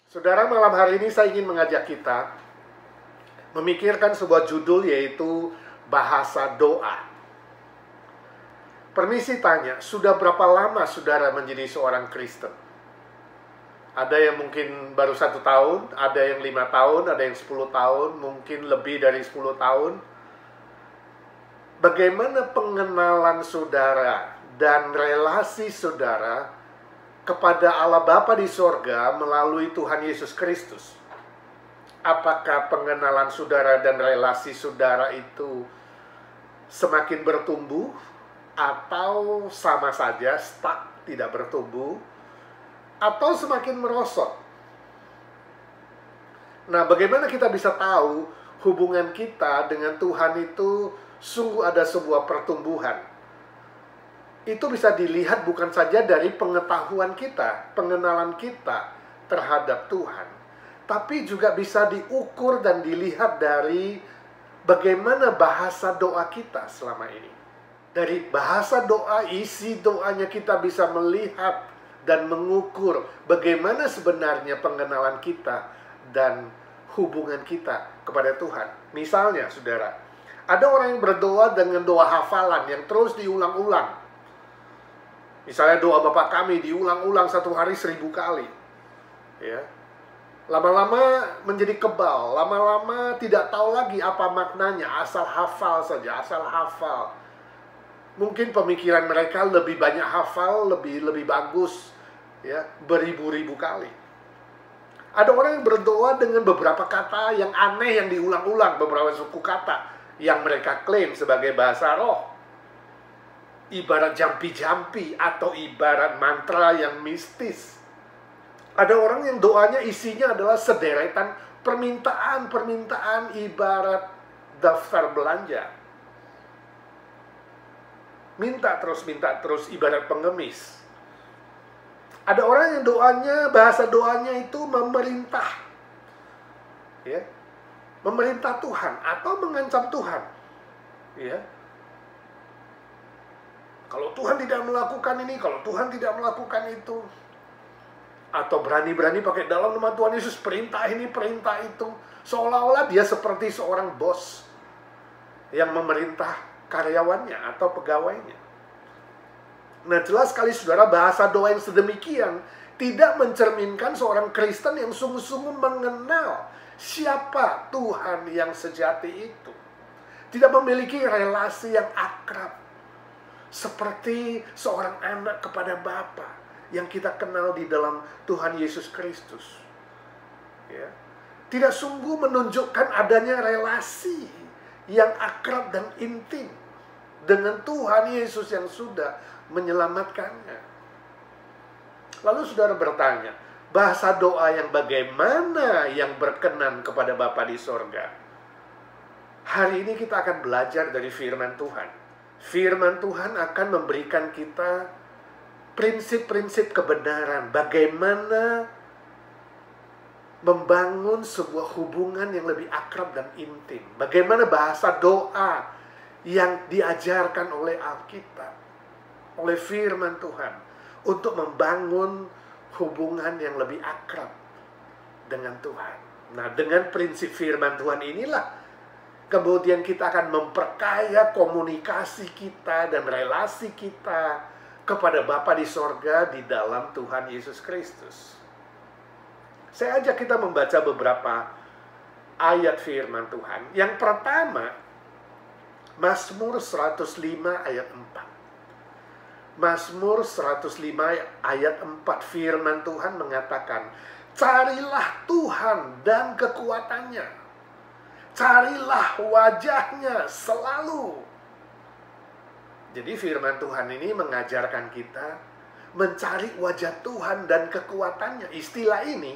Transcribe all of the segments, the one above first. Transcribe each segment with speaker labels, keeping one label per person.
Speaker 1: Saudara, malam hari ini saya ingin mengajak kita memikirkan sebuah judul, yaitu bahasa doa. Permisi tanya, sudah berapa lama saudara menjadi seorang Kristen? Ada yang mungkin baru 1 tahun, ada yang 5 tahun, ada yang 10 tahun, mungkin lebih dari 10 tahun. Bagaimana pengenalan saudara dan relasi saudara kepada Allah Bapa di sorga melalui Tuhan Yesus Kristus? Apakah pengenalan saudara dan relasi saudara itu semakin bertumbuh, atau sama saja stuck, tidak bertumbuh, atau semakin merosot? Nah, bagaimana kita bisa tahu hubungan kita dengan Tuhan itu sungguh ada sebuah pertumbuhan? Itu bisa dilihat bukan saja dari pengetahuan kita, pengenalan kita terhadap Tuhan, tapi juga bisa diukur dan dilihat dari bagaimana bahasa doa kita selama ini. Dari bahasa doa, isi doanya, kita bisa melihat dan mengukur bagaimana sebenarnya pengenalan kita dan hubungan kita kepada Tuhan. Misalnya, saudara, ada orang yang berdoa dengan doa hafalan yang terus diulang-ulang. Misalnya doa Bapa kami diulang-ulang 1 hari 1000 kali. Ya. Lama-lama menjadi kebal, lama-lama tidak tahu lagi apa maknanya, asal hafal saja, asal hafal. Mungkin pemikiran mereka lebih banyak hafal, lebih bagus, ya, beribu-ribu kali. Ada orang yang berdoa dengan beberapa kata yang aneh yang diulang-ulang, beberapa suku kata yang mereka klaim sebagai bahasa roh. Ibarat jampi-jampi atau ibarat mantra yang mistis. Ada orang yang doanya isinya adalah sederetan permintaan-permintaan ibarat daftar belanja. Minta terus, ibarat pengemis. Ada orang yang doanya, bahasa doanya itu memerintah. Ya. Memerintah Tuhan atau mengancam Tuhan. Ya. Kalau Tuhan tidak melakukan ini, kalau Tuhan tidak melakukan itu. Atau berani-berani pakai dalam nama Tuhan Yesus, perintah ini, perintah itu. Seolah-olah dia seperti seorang bos yang memerintah karyawannya atau pegawainya. Nah, jelas sekali saudara, bahasa doa yang sedemikian tidak mencerminkan seorang Kristen yang sungguh-sungguh mengenal siapa Tuhan yang sejati itu. Tidak memiliki relasi yang akrab seperti seorang anak kepada Bapa yang kita kenal di dalam Tuhan Yesus Kristus. Ya. Tidak sungguh menunjukkan adanya relasi yang akrab dan intim dengan Tuhan Yesus yang sudah menyelamatkannya. Lalu saudara bertanya, bahasa doa yang bagaimana yang berkenan kepada Bapa di sorga? Hari ini kita akan belajar dari firman Tuhan. Firman Tuhan akan memberikan kita prinsip-prinsip kebenaran, bagaimana membangun sebuah hubungan yang lebih akrab dan intim. Bagaimana bahasa doa yang diajarkan oleh Alkitab, oleh firman Tuhan, untuk membangun hubungan yang lebih akrab dengan Tuhan. Nah, dengan prinsip firman Tuhan inilah kemudian kita akan memperkaya komunikasi kita dan relasi kita kepada Bapa di sorga di dalam Tuhan Yesus Kristus. Saya ajak kita membaca beberapa ayat firman Tuhan. Yang pertama, Mazmur 105 ayat 4. Mazmur 105 ayat 4, firman Tuhan mengatakan, carilah Tuhan dan kekuatannya. Carilah wajahnya selalu. Jadi firman Tuhan ini mengajarkan kita mencari wajah Tuhan dan kekuatannya. Istilah ini,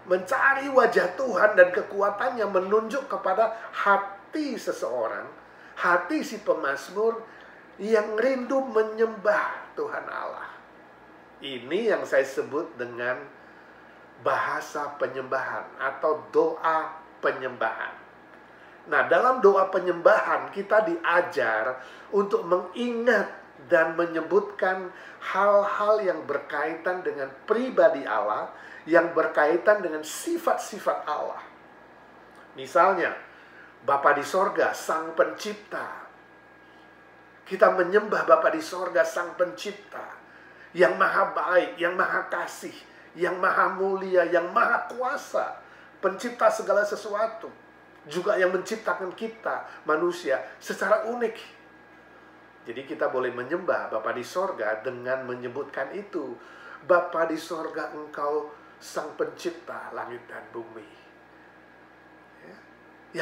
Speaker 1: mencari wajah Tuhan dan kekuatannya, menunjuk kepada hati seseorang, hati si pemazmur yang rindu menyembah Tuhan Allah. Ini yang saya sebut dengan bahasa penyembahan atau doa penyembahan. Nah, dalam doa penyembahan kita diajar untuk mengingat dan menyebutkan hal-hal yang berkaitan dengan pribadi Allah, yang berkaitan dengan sifat-sifat Allah. Misalnya, Bapa di sorga, Sang Pencipta. Kita menyembah Bapa di sorga, Sang Pencipta, yang maha baik, yang maha kasih, yang maha mulia, yang maha kuasa, pencipta segala sesuatu. Juga yang menciptakan kita, manusia, secara unik. Jadi kita boleh menyembah Bapa di sorga dengan menyebutkan itu. Bapa di sorga, Engkau Sang Pencipta langit dan bumi. Ya.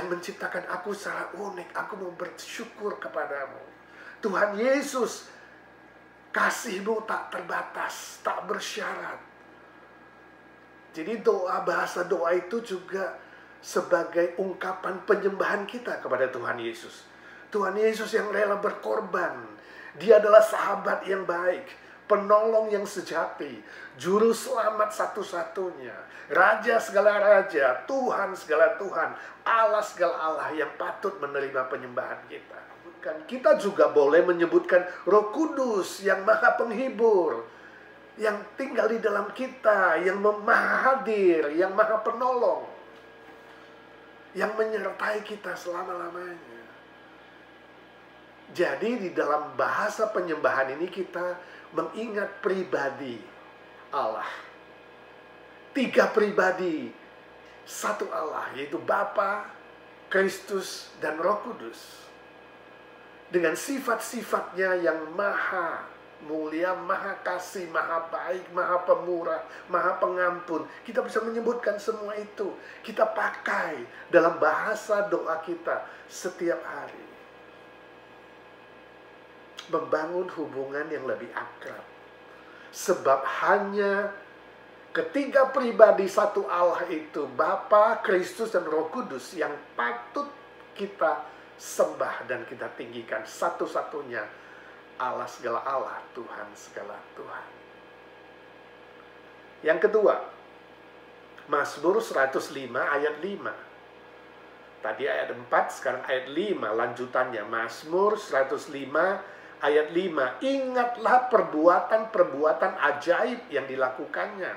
Speaker 1: Yang menciptakan aku secara unik. Aku mau bersyukur kepadamu. Tuhan Yesus, kasih-Mu tak terbatas, tak bersyarat. Jadi bahasa doa itu juga sebagai ungkapan penyembahan kita kepada Tuhan Yesus. Tuhan Yesus yang rela berkorban. Dia adalah sahabat yang baik, penolong yang sejati, juru selamat satu-satunya, raja segala raja, Tuhan segala Tuhan, Allah segala Allah yang patut menerima penyembahan kita. Kan kita juga boleh menyebutkan Roh Kudus yang maha penghibur, yang tinggal di dalam kita, yang maha hadir, yang maha penolong, yang menyertai kita selama-lamanya. Jadi di dalam bahasa penyembahan ini kita mengingat pribadi Allah. 3 pribadi, satu Allah, yaitu Bapa, Kristus, dan Roh Kudus. Dengan sifat-sifatnya yang maha mulia, maha kasih, maha baik, maha pemurah, maha pengampun. Kita bisa menyebutkan semua itu. Kita pakai dalam bahasa doa kita setiap hari. Membangun hubungan yang lebih akrab. Sebab hanya ketiga pribadi satu Allah itu, Bapa, Kristus, dan Roh Kudus, yang patut kita sembah dan kita tinggikan. Satu-satunya Allah segala Allah, Tuhan segala Tuhan. Yang kedua, Mazmur 105 ayat 5. Tadi ayat 4, sekarang ayat 5 lanjutannya. Mazmur 105 ayat 5. Ingatlah perbuatan-perbuatan ajaib yang dilakukannya,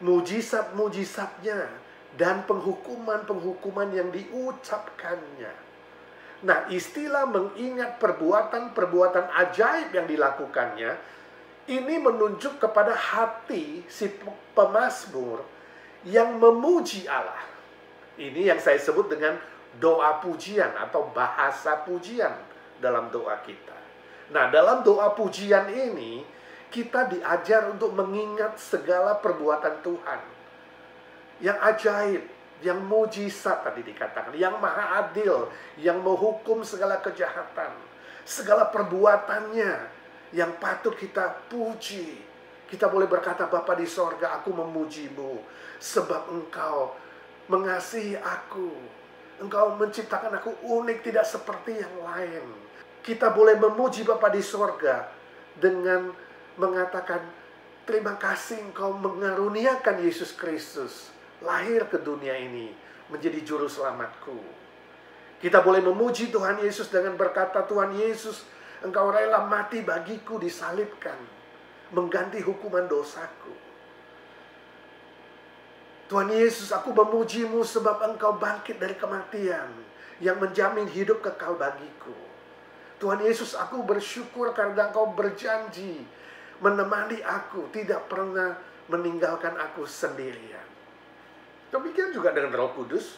Speaker 1: mujizat-mujizatnya, dan penghukuman-penghukuman yang diucapkannya. Nah, istilah mengingat perbuatan-perbuatan ajaib yang dilakukannya, ini menunjuk kepada hati si pemazmur yang memuji Allah. Ini yang saya sebut dengan doa pujian atau bahasa pujian dalam doa kita. Nah, dalam doa pujian ini, kita diajar untuk mengingat segala perbuatan Tuhan. Yang ajaib, yang mujizat tadi dikatakan, yang maha adil, yang menghukum segala kejahatan. Segala perbuatannya yang patut kita puji. Kita boleh berkata, Bapa di sorga, aku memuji-Mu, sebab Engkau mengasihi aku. Engkau menciptakan aku unik, tidak seperti yang lain. Kita boleh memuji Bapa di sorga dengan mengatakan, terima kasih Engkau mengaruniakan Yesus Kristus lahir ke dunia ini menjadi juru selamatku. Kita boleh memuji Tuhan Yesus dengan berkata, Tuhan Yesus, Engkau rela mati bagiku, disalibkan, mengganti hukuman dosaku. Tuhan Yesus, aku memuji-Mu sebab Engkau bangkit dari kematian yang menjamin hidup kekal bagiku. Tuhan Yesus, aku bersyukur karena Engkau berjanji menemani aku, tidak pernah meninggalkan aku sendirian. Demikian juga dengan Roh Kudus.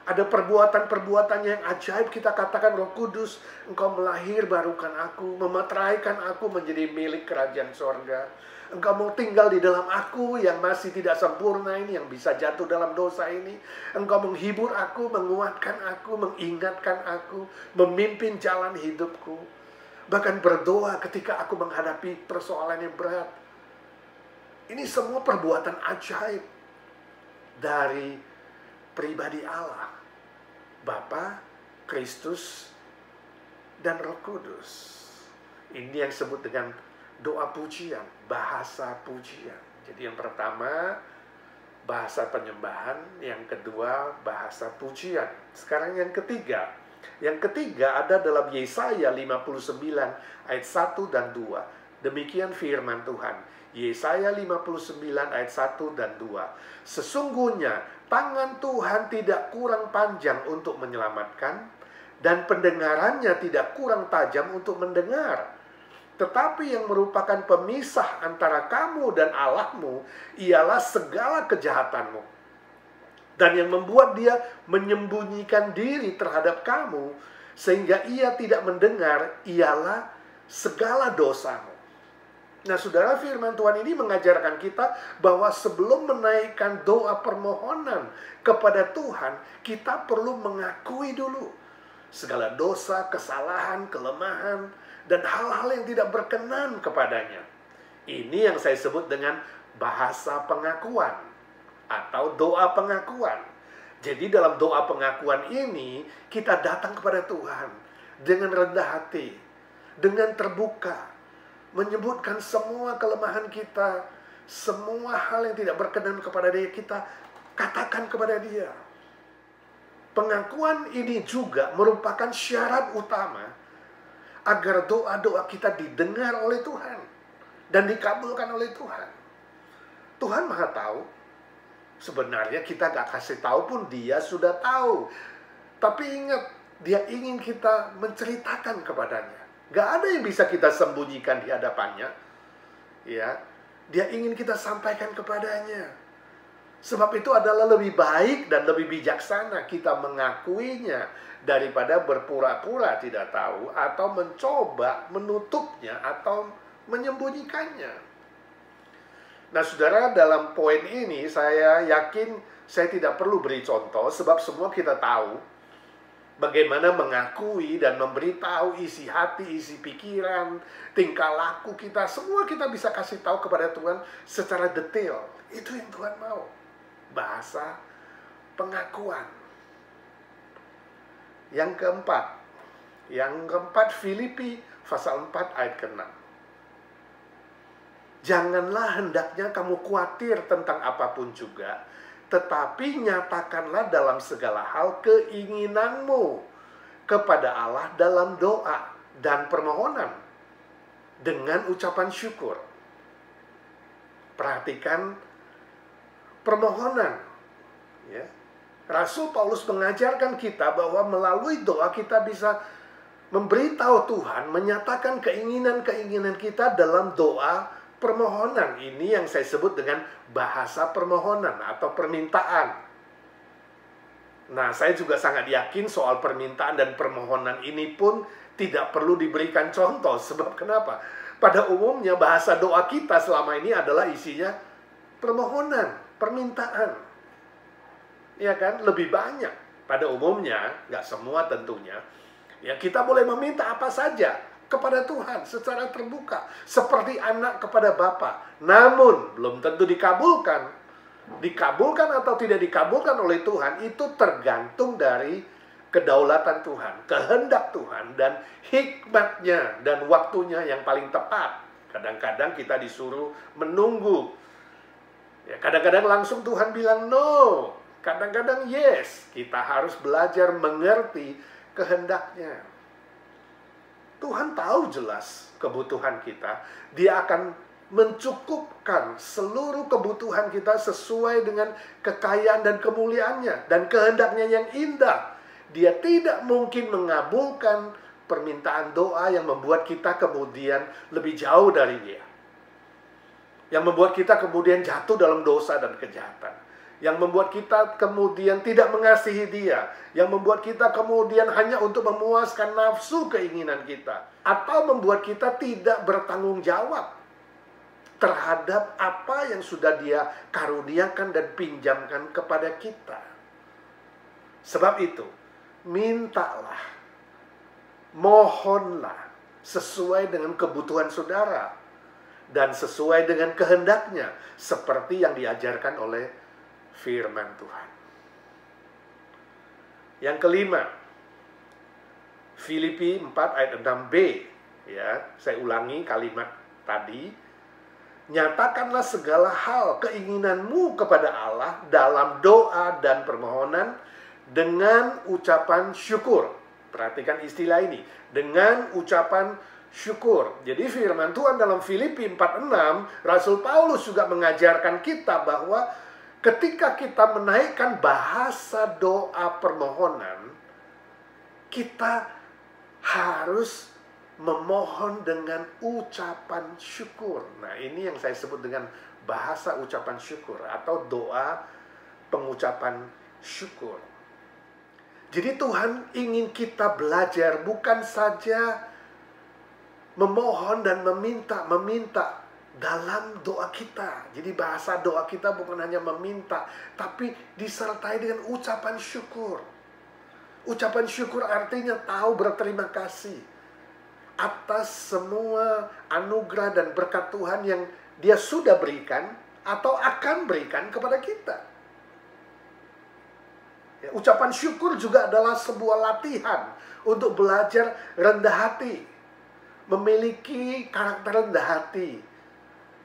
Speaker 1: Ada perbuatan-perbuatan yang ajaib, kita katakan, Roh Kudus, Engkau melahirbarukan aku, memeteraikan aku menjadi milik kerajaan sorga. Engkau mau tinggal di dalam aku yang masih tidak sempurna ini, yang bisa jatuh dalam dosa ini. Engkau menghibur aku, menguatkan aku, mengingatkan aku, memimpin jalan hidupku. Bahkan berdoa ketika aku menghadapi persoalan yang berat. Ini semua perbuatan ajaib dari pribadi Allah. Bapa, Kristus, dan Roh Kudus. Ini yang disebut dengan doa pujian, bahasa pujian. Jadi yang pertama bahasa penyembahan, yang kedua bahasa pujian. Sekarang yang ketiga, Yang ketiga ada dalam Yesaya 59 ayat 1 dan 2. Demikian firman Tuhan. Yesaya 59 ayat 1 dan 2. Sesungguhnya tangan Tuhan tidak kurang panjang untuk menyelamatkan, dan pendengarannya tidak kurang tajam untuk mendengar. Tetapi yang merupakan pemisah antara kamu dan Allahmu ialah segala kejahatanmu. Dan yang membuat dia menyembunyikan diri terhadap kamu sehingga ia tidak mendengar ialah segala dosamu. Nah, saudara, firman Tuhan ini mengajarkan kita bahwa sebelum menaikkan doa permohonan kepada Tuhan, kita perlu mengakui dulu segala dosa, kesalahan, kelemahan, dan hal-hal yang tidak berkenan kepadanya. Ini yang saya sebut dengan bahasa pengakuan atau doa pengakuan. Jadi dalam doa pengakuan ini, kita datang kepada Tuhan dengan rendah hati, dengan terbuka, menyebutkan semua kelemahan kita, semua hal yang tidak berkenan kepada Dia, kita katakan kepada Dia. Pengakuan ini juga merupakan syarat utama agar doa-doa kita didengar oleh Tuhan dan dikabulkan oleh Tuhan. Tuhan Maha tahu. Sebenarnya kita gak kasih tahu pun Dia sudah tahu. Tapi ingat, Dia ingin kita menceritakan kepadanya. Gak ada yang bisa kita sembunyikan di hadapannya. Ya, Dia ingin kita sampaikan kepadanya. Sebab itu adalah lebih baik dan lebih bijaksana kita mengakuinya daripada berpura-pura tidak tahu atau mencoba menutupnya atau menyembunyikannya. Nah, saudara, dalam poin ini saya yakin saya tidak perlu beri contoh sebab semua kita tahu bagaimana mengakui dan memberitahu isi hati, isi pikiran, tingkah laku kita. Semua kita bisa kasih tahu kepada Tuhan secara detail. Itu yang Tuhan mau. Bahasa pengakuan. Yang keempat Filipi pasal 4 ayat ke-6. Janganlah hendaknya kamu khawatir tentang apapun juga, tetapi nyatakanlah dalam segala hal keinginanmu kepada Allah dalam doa dan permohonan dengan ucapan syukur. Perhatikan permohonan. Ya. Rasul Paulus mengajarkan kita bahwa melalui doa kita bisa memberitahu Tuhan, menyatakan keinginan-keinginan kita dalam doa permohonan. Ini yang saya sebut dengan bahasa permohonan atau permintaan. Nah, saya juga sangat yakin soal permintaan dan permohonan ini pun tidak perlu diberikan contoh. Sebab kenapa? Pada umumnya bahasa doa kita selama ini adalah isinya permohonan, permintaan. Ya kan? Lebih banyak. Pada umumnya, nggak semua tentunya. Ya, kita boleh meminta apa saja kepada Tuhan secara terbuka, seperti anak kepada bapa. Namun belum tentu dikabulkan. Dikabulkan atau tidak dikabulkan oleh Tuhan itu tergantung dari kedaulatan Tuhan, kehendak Tuhan, dan hikmatnya dan waktunya yang paling tepat. Kadang-kadang kita disuruh menunggu. Ya, kadang-kadang langsung Tuhan bilang no, kadang-kadang yes. Kita harus belajar mengerti kehendaknya. Tuhan tahu jelas kebutuhan kita. Dia akan mencukupkan seluruh kebutuhan kita sesuai dengan kekayaan dan kemuliaannya dan kehendaknya yang indah. Dia tidak mungkin mengabulkan permintaan doa yang membuat kita kemudian lebih jauh dari Dia, yang membuat kita kemudian jatuh dalam dosa dan kejahatan, yang membuat kita kemudian tidak mengasihi Dia, yang membuat kita kemudian hanya untuk memuaskan nafsu keinginan kita, atau membuat kita tidak bertanggung jawab terhadap apa yang sudah Dia karuniakan dan pinjamkan kepada kita. Sebab itu, mintalah, mohonlah sesuai dengan kebutuhan saudara dan sesuai dengan kehendaknya, seperti yang diajarkan oleh firman Tuhan. Yang kelima, Filipi 4 ayat 6b. Ya, saya ulangi kalimat tadi. Nyatakanlah segala hal keinginanmu kepada Allah dalam doa dan permohonan dengan ucapan syukur. Perhatikan istilah ini, dengan ucapan syukur. Jadi firman Tuhan dalam Filipi 4:6, Rasul Paulus juga mengajarkan kita bahwa ketika kita menaikkan bahasa doa permohonan, kita harus memohon dengan ucapan syukur. Nah, ini yang saya sebut dengan bahasa ucapan syukur atau doa pengucapan syukur. Jadi Tuhan ingin kita belajar bukan saja memohon dan meminta dalam doa kita. Jadi bahasa doa kita bukan hanya meminta, tapi disertai dengan ucapan syukur. Ucapan syukur artinya tahu berterima kasih atas semua anugerah dan berkat Tuhan yang Dia sudah berikan atau akan berikan kepada kita. Ya, ucapan syukur juga adalah sebuah latihan untuk belajar rendah hati, memiliki karakter rendah hati,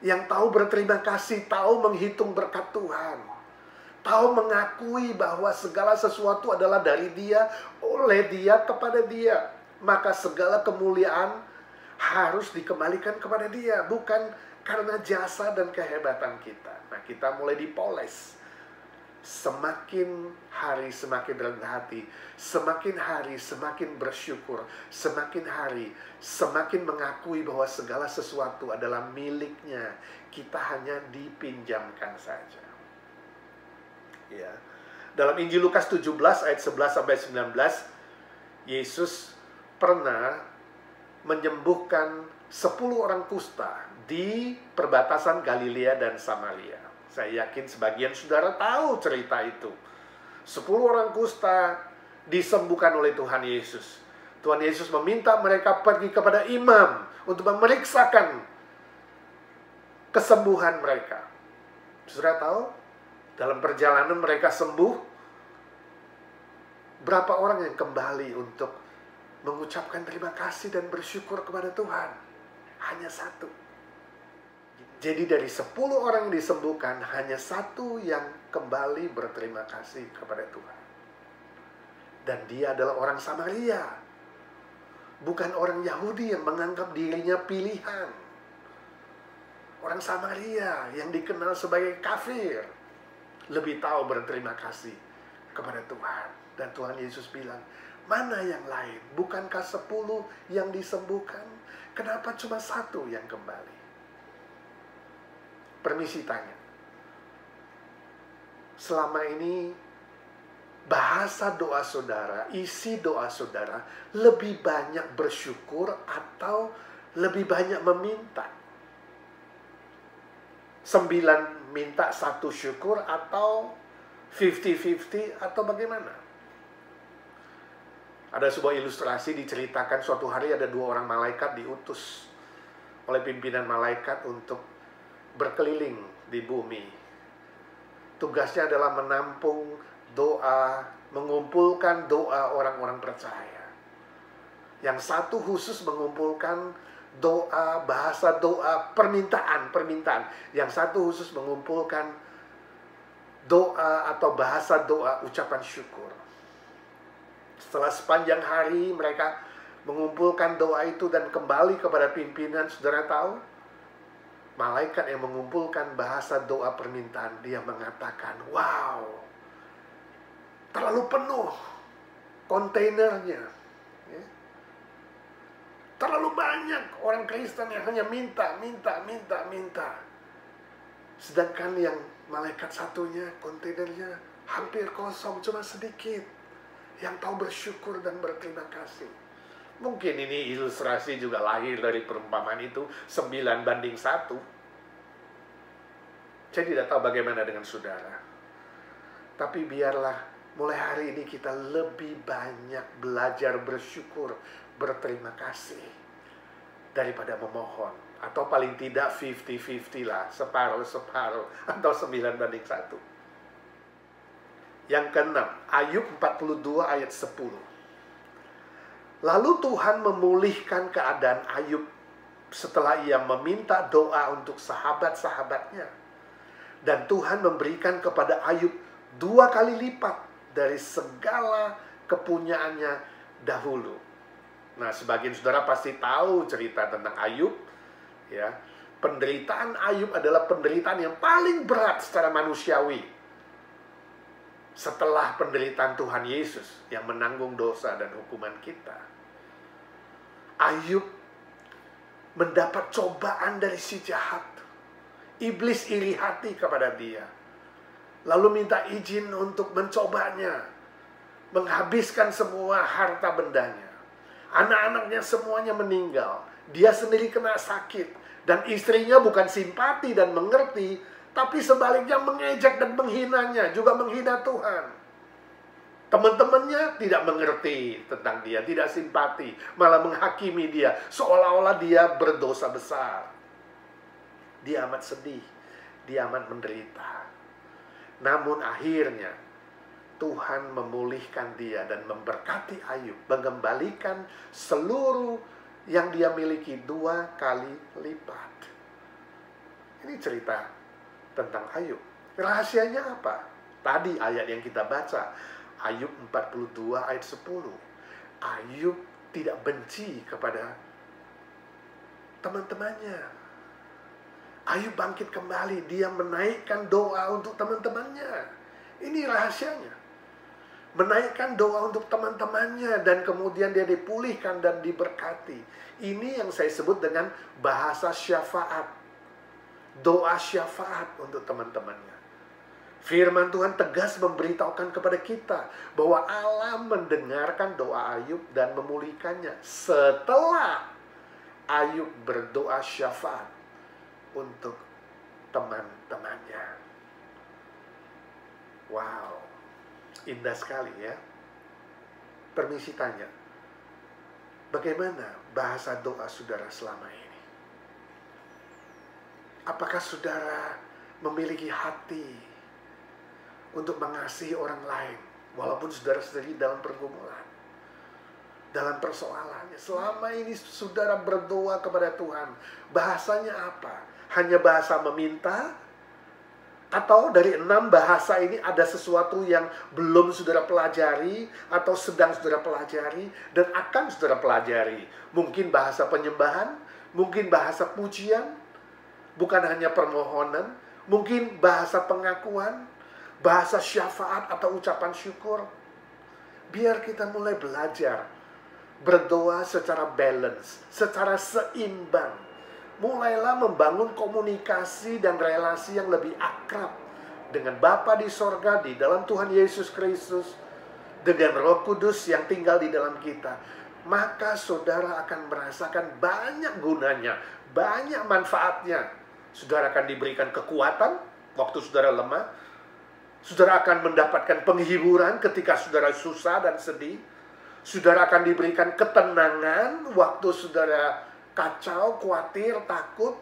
Speaker 1: yang tahu berterima kasih, tahu menghitung berkat Tuhan, tahu mengakui bahwa segala sesuatu adalah dari Dia, oleh Dia, kepada Dia. Maka segala kemuliaan harus dikembalikan kepada Dia, bukan karena jasa dan kehebatan kita. Nah, kita mulai dipoles. Semakin hari semakin rendah hati, semakin hari semakin bersyukur, semakin hari semakin mengakui bahwa segala sesuatu adalah miliknya. Kita hanya dipinjamkan saja. Ya. Dalam Injil Lukas 17 ayat 11 sampai 19, Yesus pernah menyembuhkan 10 orang kusta di perbatasan Galilea dan Samaria. Saya yakin sebagian saudara tahu cerita itu. 10 orang kusta disembuhkan oleh Tuhan Yesus. Tuhan Yesus meminta mereka pergi kepada imam untuk memeriksakan kesembuhan mereka. Saudara tahu, dalam perjalanan mereka sembuh, berapa orang yang kembali untuk mengucapkan terima kasih dan bersyukur kepada Tuhan? Hanya 1. Jadi dari 10 orang yang disembuhkan, hanya 1 yang kembali berterima kasih kepada Tuhan. Dan dia adalah orang Samaria, bukan orang Yahudi yang menganggap dirinya pilihan. Orang Samaria yang dikenal sebagai kafir, lebih tahu berterima kasih kepada Tuhan. Dan Tuhan Yesus bilang, mana yang lain? Bukankah 10 yang disembuhkan? Kenapa cuma 1 yang kembali? Permisi tanya. Selama ini bahasa doa saudara, isi doa saudara lebih banyak bersyukur atau lebih banyak meminta? 9 minta 1 syukur atau 50-50 atau bagaimana? Ada sebuah ilustrasi diceritakan suatu hari ada 2 orang malaikat diutus oleh pimpinan malaikat untuk berkeliling di bumi. Tugasnya adalah menampung doa, mengumpulkan doa orang-orang percaya. Yang satu khusus mengumpulkan doa, bahasa doa, permintaan. Yang satu khusus mengumpulkan doa atau bahasa doa ucapan syukur. Setelah sepanjang hari mereka mengumpulkan doa itu dan kembali kepada pimpinan, saudara tahu, malaikat yang mengumpulkan bahasa doa permintaan, dia mengatakan, wow, terlalu penuh kontainernya. Ya. Terlalu banyak orang Kristen yang hanya minta. Sedangkan yang malaikat satunya, kontainernya hampir kosong, cuma sedikit. Yang tahu bersyukur dan berterima kasih. Mungkin ini ilustrasi juga lahir dari perumpamaan itu 9:1. Saya tidak tahu bagaimana dengan saudara. Tapi biarlah mulai hari ini kita lebih banyak belajar bersyukur, berterima kasih daripada memohon. Atau paling tidak 50-50 lah, separuh-separuh atau 9:1. Yang keenam, Ayub 42 ayat 10. Lalu Tuhan memulihkan keadaan Ayub setelah ia meminta doa untuk sahabat-sahabatnya. Dan Tuhan memberikan kepada Ayub 2 kali lipat dari segala kepunyaannya dahulu. Nah, sebagian saudara pasti tahu cerita tentang Ayub, ya. Penderitaan Ayub adalah penderitaan yang paling berat secara manusiawi setelah penderitaan Tuhan Yesus yang menanggung dosa dan hukuman kita. Ayub mendapat cobaan dari si jahat. Iblis iri hati kepada dia, lalu minta izin untuk mencobanya, menghabiskan semua harta bendanya. Anak-anaknya semuanya meninggal, dia sendiri kena sakit. Dan istrinya bukan simpati dan mengerti, tapi sebaliknya mengejek dan menghinanya, juga menghina Tuhan. Teman-temannya tidak mengerti tentang dia, tidak simpati, malah menghakimi dia, seolah-olah dia berdosa besar. Dia amat sedih, dia amat menderita. Namun akhirnya, Tuhan memulihkan dia dan memberkati Ayub, mengembalikan seluruh yang dia miliki 2 kali lipat. Ini cerita tentang Ayub. Rahasianya apa? Tadi ayat yang kita baca, Ayub 42 ayat 10. Ayub tidak benci kepada teman-temannya. Ayub bangkit kembali, dia menaikkan doa untuk teman-temannya. Ini rahasianya. Menaikkan doa untuk teman-temannya dan kemudian dia dipulihkan dan diberkati. Ini yang saya sebut dengan bahasa syafaat. Doa syafaat untuk teman-temannya. Firman Tuhan tegas memberitahukan kepada kita bahwa Allah mendengarkan doa Ayub dan memulihkannya setelah Ayub berdoa syafaat untuk teman-temannya. Wow. Indah sekali ya. Permisi tanya, bagaimana bahasa doa saudara selama ini? Apakah saudara memiliki hati untuk mengasihi orang lain, walaupun saudara sendiri dalam pergumulan, dalam persoalannya? Selama ini saudara berdoa kepada Tuhan, bahasanya apa? Hanya bahasa meminta? Atau dari 6 bahasa ini ada sesuatu yang belum saudara pelajari atau sedang saudara pelajari dan akan saudara pelajari? Mungkin bahasa penyembahan, mungkin bahasa pujian, bukan hanya permohonan, mungkin bahasa pengakuan, bahasa syafaat atau ucapan syukur. Biar kita mulai belajar berdoa secara balance, secara seimbang. Mulailah membangun komunikasi dan relasi yang lebih akrab dengan Bapa di sorga, di dalam Tuhan Yesus Kristus, dengan Roh Kudus yang tinggal di dalam kita. Maka saudara akan merasakan banyak gunanya, banyak manfaatnya. Saudara akan diberikan kekuatan waktu saudara lemah. Saudara akan mendapatkan penghiburan ketika saudara susah dan sedih. Saudara akan diberikan ketenangan waktu saudara kacau, khawatir, takut.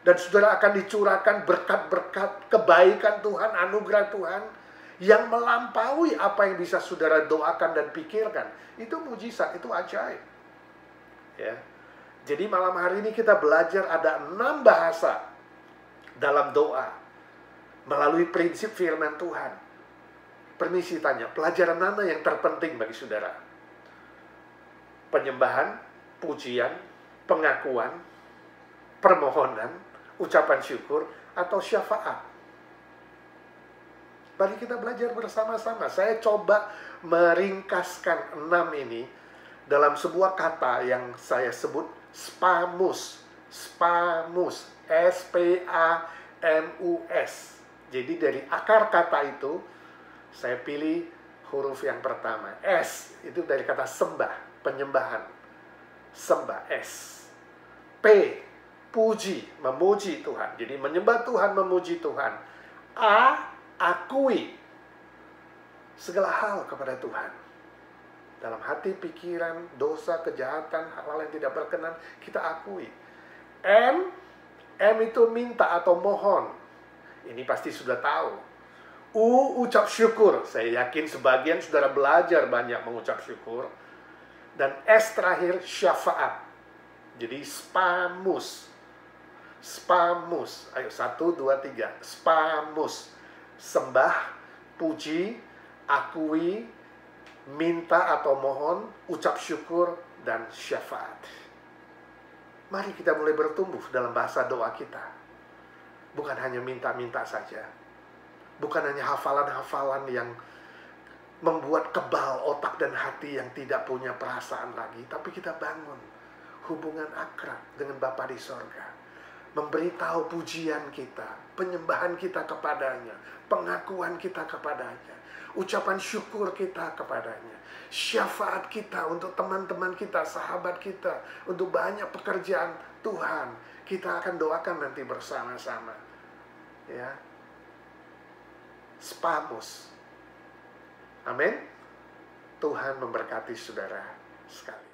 Speaker 1: Dan saudara akan dicurahkan berkat-berkat kebaikan Tuhan, anugerah Tuhan yang melampaui apa yang bisa saudara doakan dan pikirkan. Itu mujizat, itu ajaib. Ya. Jadi malam hari ini kita belajar ada 6 bahasa dalam doa melalui prinsip firman Tuhan. Permisi tanya, pelajaran mana yang terpenting bagi saudara? Penyembahan, pujian, pengakuan, permohonan, ucapan syukur, atau syafaat? Mari kita belajar bersama-sama. Saya coba meringkaskan 6 ini dalam sebuah kata yang saya sebut spamus. Spamus. S-P-A-M-U-S. Jadi dari akar kata itu, saya pilih huruf yang pertama. S, itu dari kata sembah, penyembahan. Sembah, S. P, puji, memuji Tuhan. Jadi menyembah Tuhan, memuji Tuhan. A, akui segala hal kepada Tuhan. Dalam hati, pikiran, dosa, kejahatan, hal-hal yang tidak berkenan, kita akui. M itu minta atau mohon. Ini pasti sudah tahu. U, ucap syukur. Saya yakin sebagian saudara belajar banyak mengucap syukur. Dan S terakhir, syafaat. Jadi spamus. Spamus. Ayo 1, 2, 3. Spamus. Sembah, puji, akui, minta atau mohon, ucap syukur, dan syafaat. Mari kita mulai bertumbuh dalam bahasa doa kita. Bukan hanya minta-minta saja. Bukan hanya hafalan-hafalan yang membuat kebal otak dan hati yang tidak punya perasaan lagi. Tapi kita bangun hubungan akrab dengan Bapa di sorga. Memberitahu pujian kita, penyembahan kita kepadanya, pengakuan kita kepadanya, ucapan syukur kita kepadanya, syafaat kita untuk teman-teman kita, sahabat kita, untuk banyak pekerjaan Tuhan. Kita akan doakan nanti bersama-sama. Ya. Spamos. Amin. Tuhan memberkati saudara sekalian.